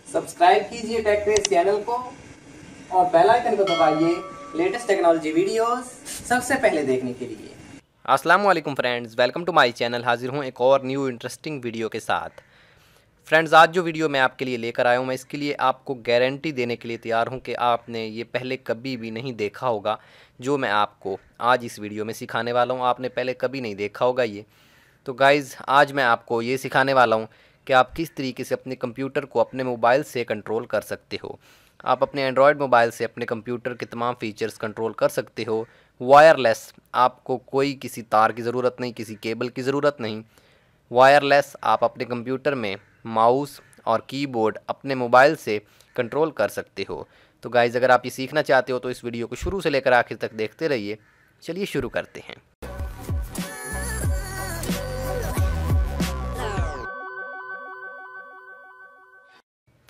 Subscribe कीजिए take craze channel को और बेल आइकन को दबाइए लेटेस्ट टेक्नोलॉजी वीडियोस सबसे पहले देखने के लिए। अस्सलाम वालेकुम friends, welcome to my channel. हाजिर हूँ एक और न्यू इंटरेस्टिंग वीडियो के साथ। फ्रेंड्स, आज जो वीडियो मैं आपके लिए लेकर आया हूँ, मैं इसके लिए आपको गारंटी देने के लिए तैयार हूँ कि आपने ये पहले कभी भी नहीं देखा होगा। जो मैं आपको आज इस वीडियो में सिखाने वाला हूँ, आपने पहले कभी नहीं देखा होगा ये। तो गाइज़, आज मैं आपको ये सिखाने वाला हूँ कि आप किस तरीके से अपने कंप्यूटर को अपने मोबाइल से कंट्रोल कर सकते हो। आप अपने एंड्रॉयड मोबाइल से अपने कंप्यूटर के तमाम फीचर्स कंट्रोल कर सकते हो वायरलेस। आपको कोई किसी तार की ज़रूरत नहीं, किसी केबल की ज़रूरत नहीं। वायरलेस आप अपने कंप्यूटर में माउस और कीबोर्ड अपने मोबाइल से कंट्रोल कर सकते हो। तो गाइज़, अगर आप ये सीखना चाहते हो तो इस वीडियो को शुरू से लेकर आखिर तक देखते रहिए। चलिए शुरू करते हैं।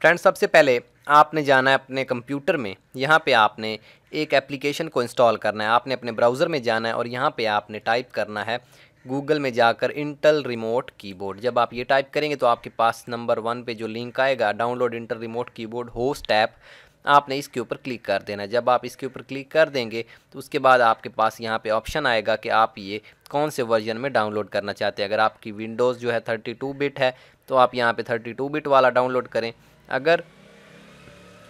फ्रेंड्स, सबसे पहले आपने जाना है अपने कंप्यूटर में। यहाँ पे आपने एक एप्लीकेशन को इंस्टॉल करना है। आपने अपने ब्राउज़र में जाना है और यहाँ पे आपने टाइप करना है गूगल में जाकर इंटेल रिमोट कीबोर्ड। जब आप ये टाइप करेंगे तो आपके पास नंबर 1 पे जो लिंक आएगा download Intel remote keyboard host app, आपने इसके ऊपर क्लिक कर देना है। जब आप इसके ऊपर क्लिक कर देंगे तो उसके बाद आपके पास यहाँ पे ऑप्शन आएगा कि आप ये कौन से वर्जन में डाउनलोड करना चाहते हैं। अगर आपकी विंडोज़ जो है 32 बिट है तो आप यहाँ पे 32 बिट वाला डाउनलोड करें। अगर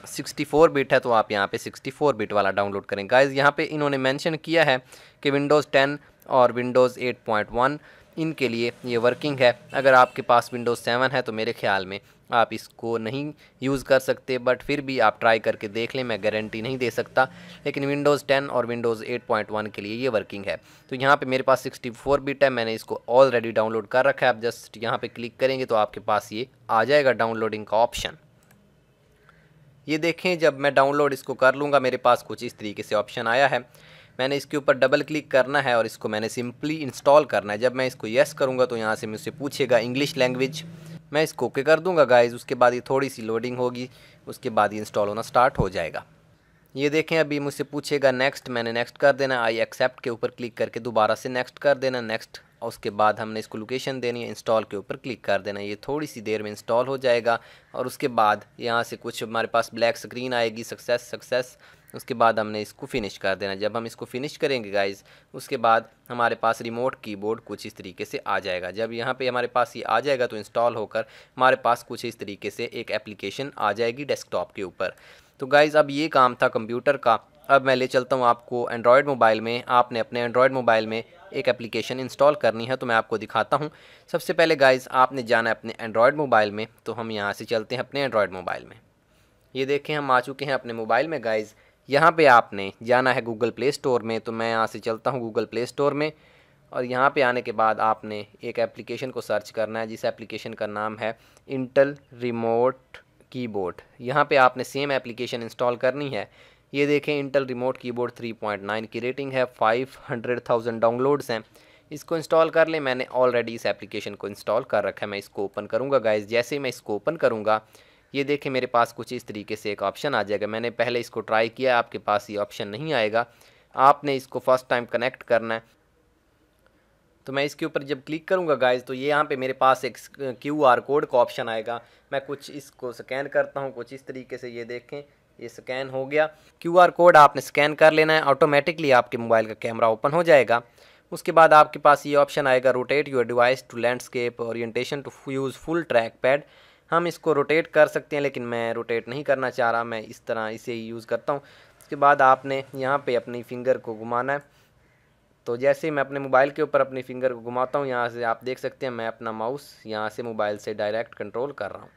64 बिट है तो आप यहाँ पे 64 बिट वाला डाउनलोड करें। गाइज़, यहाँ पे इन्होंने मेंशन किया है कि विंडोज़ 10 और विंडोज़ 8.1 इनके लिए ये वर्किंग है। अगर आपके पास विंडोज़ 7 है तो मेरे ख्याल में आप इसको नहीं यूज़ कर सकते, बट फिर भी आप ट्राई करके देख लें। मैं गारंटी नहीं दे सकता, लेकिन विंडोज़ 10 और विंडोज़ 8.1 के लिए ये वर्किंग है। तो यहाँ पे मेरे पास 64 बिट है, मैंने इसको ऑलरेडी डाउनलोड कर रखा है। आप जस्ट यहाँ पे क्लिक करेंगे तो आपके पास ये आ जाएगा डाउनलोडिंग का ऑप्शन। ये देखें, जब मैं डाउनलोड इसको कर लूँगा मेरे पास कुछ इस तरीके से ऑप्शन आया है। मैंने इसके ऊपर डबल क्लिक करना है और इसको मैंने सिंपली इंस्टॉल करना है। जब मैं इसको येस करूँगा तो यहाँ से मुझसे पूछेगा इंग्लिश लैंग्वेज। मैं इसको ओके कर दूँगा गाइज़। उसके बाद ये थोड़ी सी लोडिंग होगी, उसके बाद ये इंस्टॉल होना स्टार्ट हो जाएगा। ये देखें, अभी मुझसे पूछेगा नेक्स्ट, मैंने नेक्स्ट कर देना। आई एक्सेप्ट के ऊपर क्लिक करके दोबारा से नेक्स्ट कर देना, नेक्स्ट। और उसके बाद हमने इसको लोकेशन देनी है, इंस्टॉल के ऊपर क्लिक कर देना। ये थोड़ी सी देर में इंस्टॉल हो जाएगा और उसके बाद यहाँ से कुछ हमारे पास ब्लैक स्क्रीन आएगी, सक्सेस सक्सेस। उसके बाद हमने इसको फिनिश कर देना। जब हम इसको फिनिश करेंगे गाइज़, उसके बाद हमारे पास रिमोट कीबोर्ड कुछ इस तरीके से आ जाएगा। जब यहाँ पे हमारे पास ये आ जाएगा तो इंस्टॉल होकर हमारे पास कुछ इस तरीके से एक एप्लीकेशन आ जाएगी डेस्कटॉप के ऊपर। तो गाइज़, अब ये काम था कंप्यूटर का। अब मैं ले चलता हूँ आपको एंड्रॉयड मोबाइल में। आपने अपने एंड्रॉयड मोबाइल में एक एप्लीकेशन इंस्टॉल करनी है, तो मैं आपको दिखाता हूँ। सबसे पहले गाइज़, आपने जाना है अपने एंड्रॉयड मोबाइल में। तो हम यहाँ से चलते हैं अपने एंड्रॉयड मोबाइल में। ये देखें, हम आ चुके हैं अपने मोबाइल में गाइज़। यहाँ पे आपने जाना है गूगल प्ले स्टोर में। तो मैं यहाँ से चलता हूँ गूगल प्ले स्टोर में और यहाँ पे आने के बाद आपने एक एप्लीकेशन को सर्च करना है, जिस एप्लीकेशन का नाम है इंटेल रिमोट कीबोर्ड। यहाँ पे आपने सेम एप्लीकेशन इंस्टॉल करनी है। ये देखें, इंटेल रिमोट कीबोर्ड 3.9 की रेटिंग है, 500,000 डाउनलोड्स हैं। इसको इंस्टॉल कर लें। मैंने ऑलरेडी इस एप्लीकेशन को इंस्टॉल कर रखा है। मैं इसको ओपन करूँगा गाइज़। जैसे ही मैं इसको ओपन करूँगा, ये देखें मेरे पास कुछ इस तरीके से एक ऑप्शन आ जाएगा। मैंने पहले इसको ट्राई किया, आपके पास ये ऑप्शन नहीं आएगा। आपने इसको फर्स्ट टाइम कनेक्ट करना है। तो मैं इसके ऊपर जब क्लिक करूंगा गाइज़, तो ये यहाँ पे मेरे पास एक QR कोड का ऑप्शन आएगा। मैं कुछ इसको स्कैन करता हूँ कुछ इस तरीके से। ये देखें, ये स्कैन हो गया। QR कोड आपने स्कैन कर लेना है, ऑटोमेटिकली आपके मोबाइल का कैमरा ओपन हो जाएगा। उसके बाद आपके पास ये ऑप्शन आएगा rotate your device to landscape orientation to use full track pad. हम इसको रोटेट कर सकते हैं, लेकिन मैं रोटेट नहीं करना चाह रहा, मैं इस तरह इसे ही यूज़ करता हूँ। उसके बाद आपने यहाँ पे अपनी फिंगर को घुमाना है। तो जैसे ही मैं अपने मोबाइल के ऊपर अपनी फिंगर को घुमाता हूँ, यहाँ से आप देख सकते हैं मैं अपना माउस यहाँ से मोबाइल से डायरेक्ट कंट्रोल कर रहा हूँ।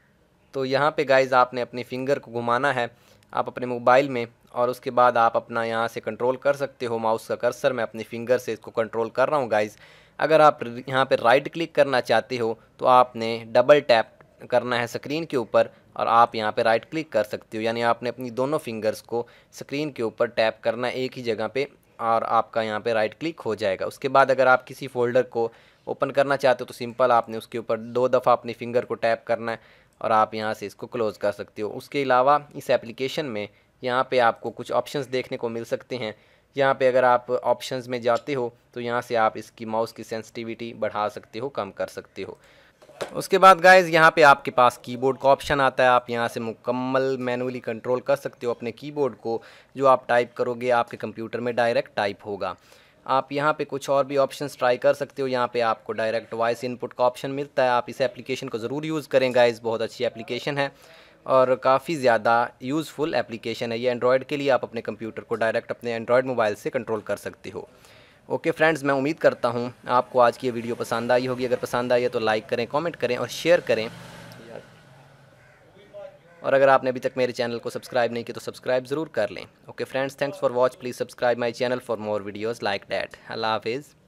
तो यहाँ पे गाइज़, आपने अपनी फिंगर को घुमाना है आप अपने मोबाइल में, और उसके बाद आप अपना यहाँ से कंट्रोल कर सकते हो माउस का कर्सर। मैं अपनी फिंगर से इसको कंट्रोल कर रहा हूँ गाइज़। अगर आप यहाँ पर राइट क्लिक करना चाहते हो तो आपने डबल टैप करना है स्क्रीन के ऊपर और आप यहाँ पे राइट क्लिक कर सकते हो। यानी आपने अपनी दोनों फिंगर्स को स्क्रीन के ऊपर टैप करना है एक ही जगह पे, और आपका यहाँ पे राइट क्लिक हो जाएगा। उसके बाद अगर आप किसी फोल्डर को ओपन करना चाहते हो तो सिंपल आपने उसके ऊपर 2 दफ़ा अपनी फिंगर को टैप करना है और आप यहाँ से इसको क्लोज़ कर सकते हो। उसके अलावा इस एप्लीकेशन में यहाँ पे आपको कुछ ऑप्शंस देखने को मिल सकते हैं। यहाँ पे अगर आप ऑप्शंस में जाते हो तो यहाँ से आप इसकी माउस की सेंसिटिविटी बढ़ा सकते हो, कम कर सकते हो। उसके बाद गाइज़ यहाँ पे आपके पास कीबोर्ड का ऑप्शन आता है। आप यहाँ से मुकम्मल मैनुअली कंट्रोल कर सकते हो अपने कीबोर्ड को। जो आप टाइप करोगे आपके कंप्यूटर में डायरेक्ट टाइप होगा। आप यहाँ पे कुछ और भी ऑप्शंस ट्राई कर सकते हो। यहाँ पे आपको डायरेक्ट वॉइस इनपुट का ऑप्शन मिलता है। आप इस एप्लीकेशन को ज़रूर यूज़ करें गाइज़, बहुत अच्छी एप्लीकेशन है और काफ़ी ज़्यादा यूज़फुल एप्लीकेशन है ये। एंड्रॉयड के लिए आप अपने कंप्यूटर को डायरेक्ट अपने एंड्रॉयड मोबाइल से कंट्रोल कर सकते हो। ओके फ्रेंड्स, मैं उम्मीद करता हूँ आपको आज की ये वीडियो पसंद आई होगी। अगर पसंद आई है तो लाइक करें, कमेंट करें और शेयर करें। और अगर आपने अभी तक मेरे चैनल को सब्सक्राइब नहीं किया तो सब्सक्राइब ज़रूर कर लें। Okay friends, thanks for watch. Please subscribe my channel for more videos like that. अल्लाह हाफिज़।